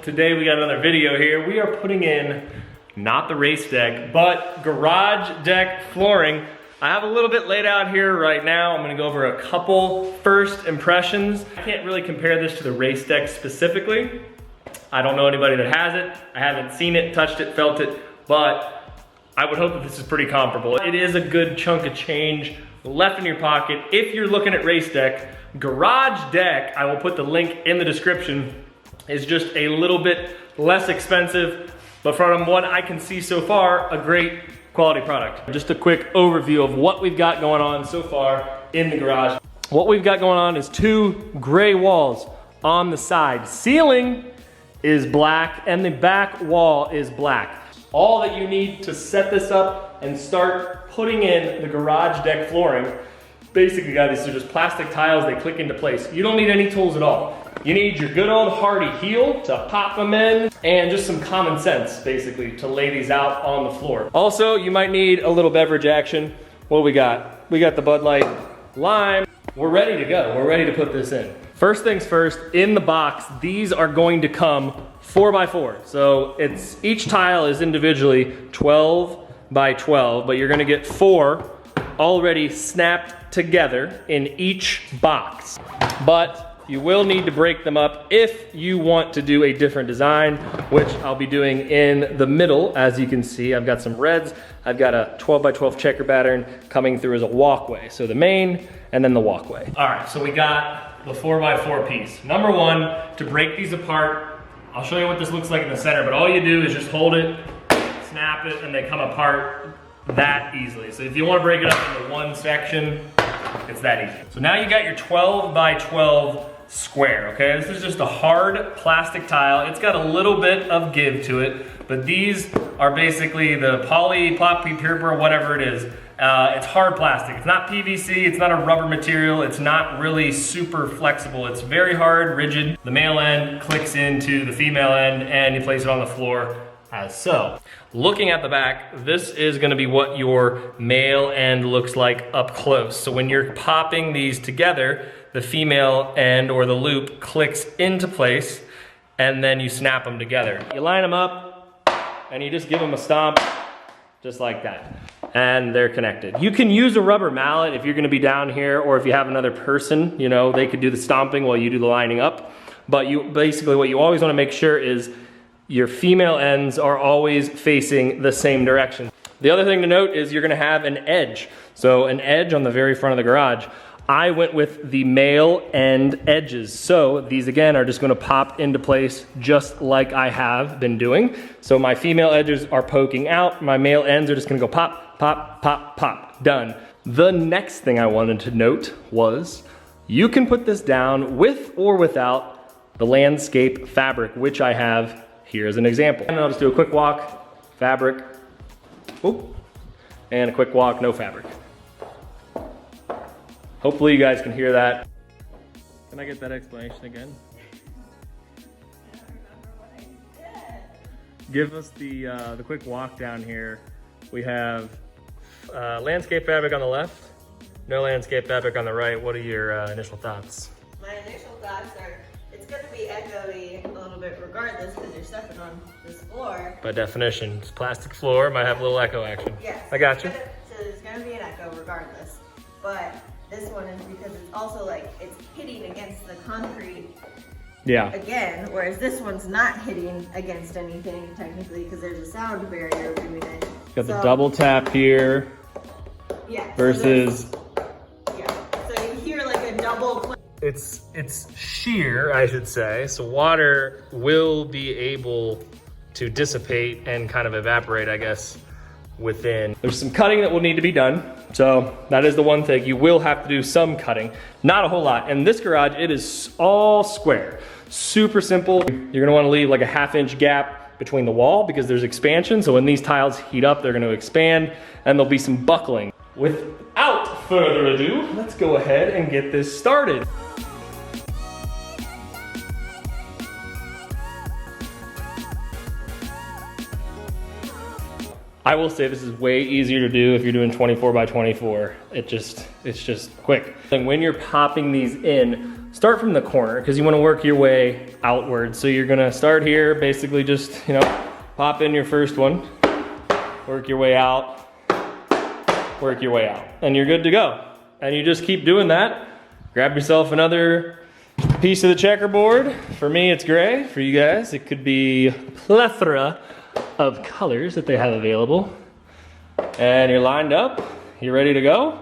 Today we got another video here. We are putting in, not the Racedeck, but GarageDeck flooring. I have a little bit laid out here right now. I'm gonna go over a couple first impressions. I can't really compare this to the Racedeck specifically. I don't know anybody that has it. I haven't seen it, touched it, felt it, but I would hope that this is pretty comparable. It is a good chunk of change left in your pocket. If you're looking at Racedeck, GarageDeck, I will put the link in the description, is just a little bit less expensive, but from what I can see so far, a great quality product. Just a quick overview of what we've got going on so far in the garage. What we've got going on is two gray walls on the side. Ceiling is black and the back wall is black. All that you need to set this up and start putting in the GarageDeck flooring, basically guys, these are just plastic tiles, they click into place. You don't need any tools at all. You need your good old hardy heel to pop them in and just some common sense, basically, to lay these out on the floor. Also, you might need a little beverage action. What do we got? We got the Bud Light Lime. We're ready to go. We're ready to put this in. First things first, in the box, these are going to come 4x4. So each tile is individually 12 by 12, but you're gonna get 4 already snapped together in each box. But you will need to break them up if you want to do a different design, which I'll be doing in the middle. As you can see, I've got some reds. I've got a 12 by 12 checker pattern coming through as a walkway. So the main and then the walkway. All right, so we got the 4x4 piece. Number one, to break these apart, I'll show you what this looks like in the center, but all you do is just hold it, snap it, and they come apart that easily. So if you want to break it up into one section, it's that easy. So now you got your 12 by 12 square, okay? This is just a hard plastic tile. It's got a little bit of give to it, but these are basically the poly, ploppy, paper, whatever it is. It's hard plastic. It's not PVC, it's not a rubber material, it's not really super flexible. It's very hard, rigid. The male end clicks into the female end and you place it on the floor as so. Looking at the back, this is gonna be what your male end looks like up close. So when you're popping these together, the female end or the loop clicks into place and then you snap them together. You line them up and you just give them a stomp just like that. And they're connected. You can use a rubber mallet if you're gonna be down here, or if you have another person, you know, they could do the stomping while you do the lining up. But basically what you always wanna make sure is your female ends are always facing the same direction. The other thing to note is you're gonna have an edge. So an edge on the very front of the garage. I went with the male end edges. So these again are just gonna pop into place just like I have been doing. So my female edges are poking out, my male ends are just gonna go pop, pop, pop, pop, done. The next thing I wanted to note was you can put this down with or without the landscape fabric, which I have here as an example. And I'll just do a quick walk, fabric, oop, and a quick walk, no fabric. Hopefully you guys can hear that. Can I get that explanation again? I don't remember what I did. Give us the quick walk down here. We have landscape fabric on the left, no landscape fabric on the right. What are your initial thoughts? My initial thoughts are it's going to be echoey a little bit regardless because you're stepping on this floor. By definition, it's plastic floor, might have a little echo action. Yes. I got you. So there's going to be an echo regardless. But this one is because it's also like it's hitting against the concrete. Yeah. Again, whereas this one's not hitting against anything technically because there's a sound barrier doing it. Got the double tap here. Yeah. Versus. Yeah. So you hear like a double click. It's sheer, I should say. So water will be able to dissipate and kind of evaporate, I guess, within. There's some cutting that will need to be done. So that is the one thing. You will have to do some cutting, not a whole lot. In this garage, it is all square, super simple. You're gonna wanna leave like a 1/2 inch gap between the wall because there's expansion. So when these tiles heat up, they're gonna expand and there'll be some buckling. Without further ado, let's go ahead and get this started. I will say this is way easier to do if you're doing 24 by 24. It's just quick. And when you're popping these in, start from the corner because you want to work your way outward. So you're gonna start here, basically just, you know, pop in your first one, work your way out, work your way out, and you're good to go. And you just keep doing that. Grab yourself another piece of the checkerboard. For me, it's gray. For you guys, it could be a plethora of colors that they have available. And you're lined up, you're ready to go.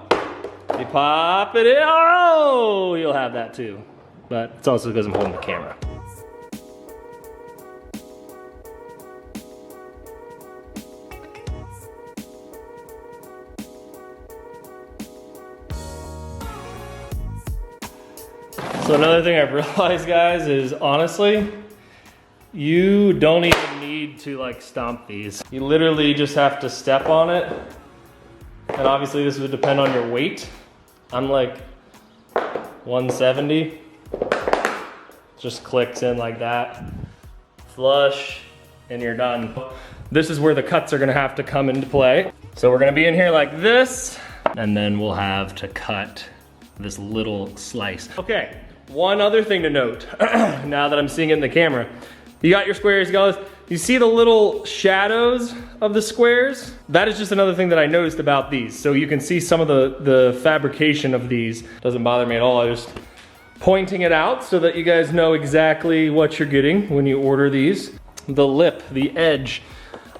You pop it in, oh, you'll have that too. But it's also because I'm holding the camera. So another thing I've realized, guys, is honestly, you don't even need to like stomp these. You literally just have to step on it. And obviously this would depend on your weight. I'm like 170. Just clicks in like that. Flush, and you're done. This is where the cuts are gonna have to come into play. So we're gonna be in here like this, and then we'll have to cut this little slice. Okay, one other thing to note, now that I'm seeing it in the camera. You got your squares, you got all this. You see the little shadows of the squares? That is just another thing that I noticed about these. So you can see some of the fabrication of these. Doesn't bother me at all, I'm just pointing it out so that you guys know exactly what you're getting when you order these. The lip, the edge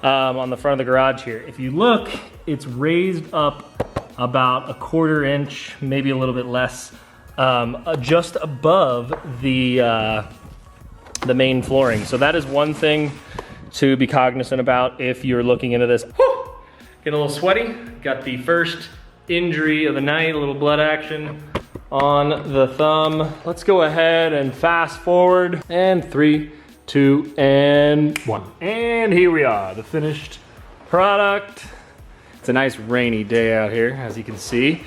on the front of the garage here. If you look, it's raised up about a 1/4 inch, maybe a little bit less, just above the main flooring. So that is one thing to be cognizant about if you're looking into this. Whew! Getting a little sweaty. Got the first injury of the night, a little blood action on the thumb. Let's go ahead and fast forward. And 3, 2, and 1. And here we are, the finished product. It's a nice rainy day out here, as you can see.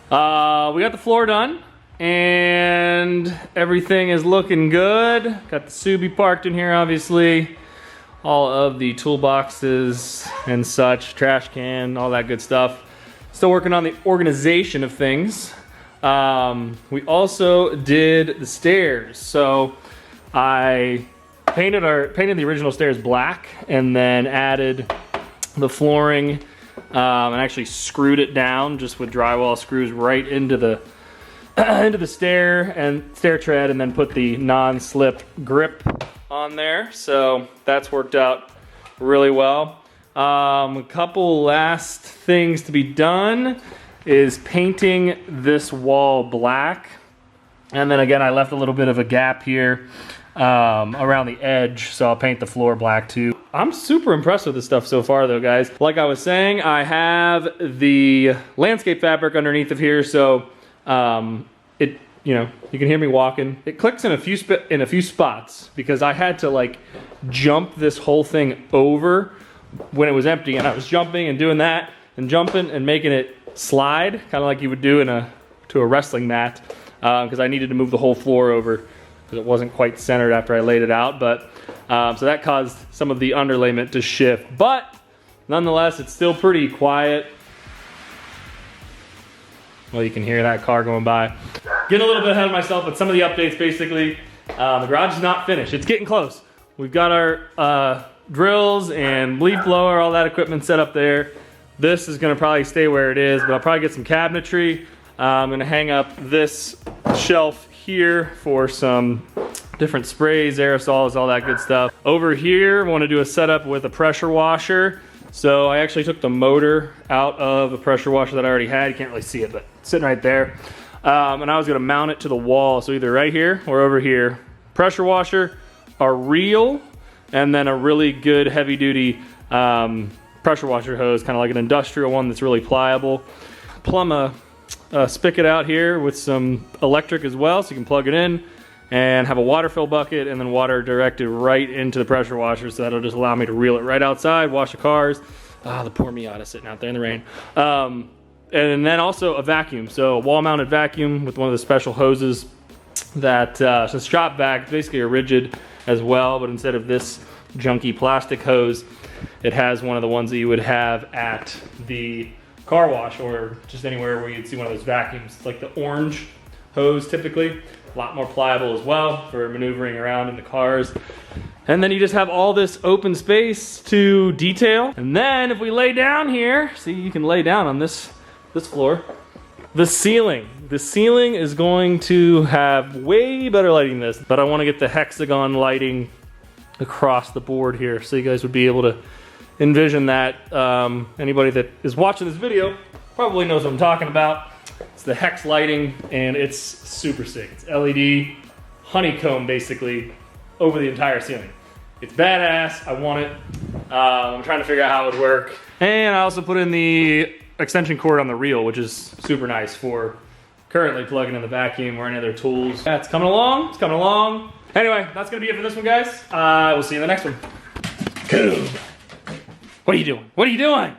We got the floor done. And everything is looking good. Got the Subi parked in here, obviously. All of the toolboxes and such, trash can, all that good stuff. Still working on the organization of things. We also did the stairs. So I painted the original stairs black and then added the flooring and actually screwed it down just with drywall screws right into the stair tread, and then put the non-slip grip on there. So that's worked out really well. A couple last things to be done is painting this wall black. And then again, I left a little bit of a gap here around the edge, so I'll paint the floor black too. I'm super impressed with this stuff so far though, guys. Like I was saying, I have the landscape fabric underneath of here, so you can hear me walking. It clicks in a few spots because I had to like jump this whole thing over when it was empty, and I was jumping and doing that and jumping and making it slide, kind of like you would do to a wrestling mat, because I needed to move the whole floor over because it wasn't quite centered after I laid it out. But so that caused some of the underlayment to shift, but nonetheless, it's still pretty quiet. Well, you can hear that car going by. Getting a little bit ahead of myself, but some of the updates basically, the garage is not finished. It's getting close. We've got our drills and leaf blower, all that equipment set up there. This is gonna probably stay where it is, but I'll probably get some cabinetry. I'm gonna hang up this shelf here for some different sprays, aerosols, all that good stuff. Over here, I wanna do a setup with a pressure washer. So I actually took the motor out of the pressure washer that I already had. You can't really see it, but it's sitting right there. And I was gonna mount it to the wall. So either right here or over here. Pressure washer, a reel, and then a really good heavy duty pressure washer hose, kind of like an industrial one that's really pliable. Plumb a spigot out here with some electric as well, so you can plug it in and have a water fill bucket and then water directed right into the pressure washer, so that'll just allow me to reel it right outside, wash the cars. Ah, the poor Miata sitting out there in the rain. And then also a vacuum, so a wall-mounted vacuum with one of the special hoses that, it's shop vac, basically a rigid as well, but instead of this junky plastic hose, it has one of the ones that you would have at the car wash or just anywhere where you'd see one of those vacuums. It's like the orange hose typically. A lot more pliable as well for maneuvering around in the cars. And then you just have all this open space to detail. And then if we lay down here, see, you can lay down on this floor. The ceiling. The ceiling is going to have way better lighting than this, but I want to get the hexagon lighting across the board here so you guys would be able to envision that. Anybody that is watching this video probably knows what I'm talking about. It's the hex lighting, and it's super sick. It's LED honeycomb basically over the entire ceiling. It's badass. I want it. I'm trying to figure out how it would work. And I also put in the extension cord on the reel, which is super nice for currently plugging in the vacuum or any other tools. Yeah, it's coming along. It's coming along. Anyway, that's gonna be it for this one, guys. We'll see you in the next one. What are you doing? What are you doing?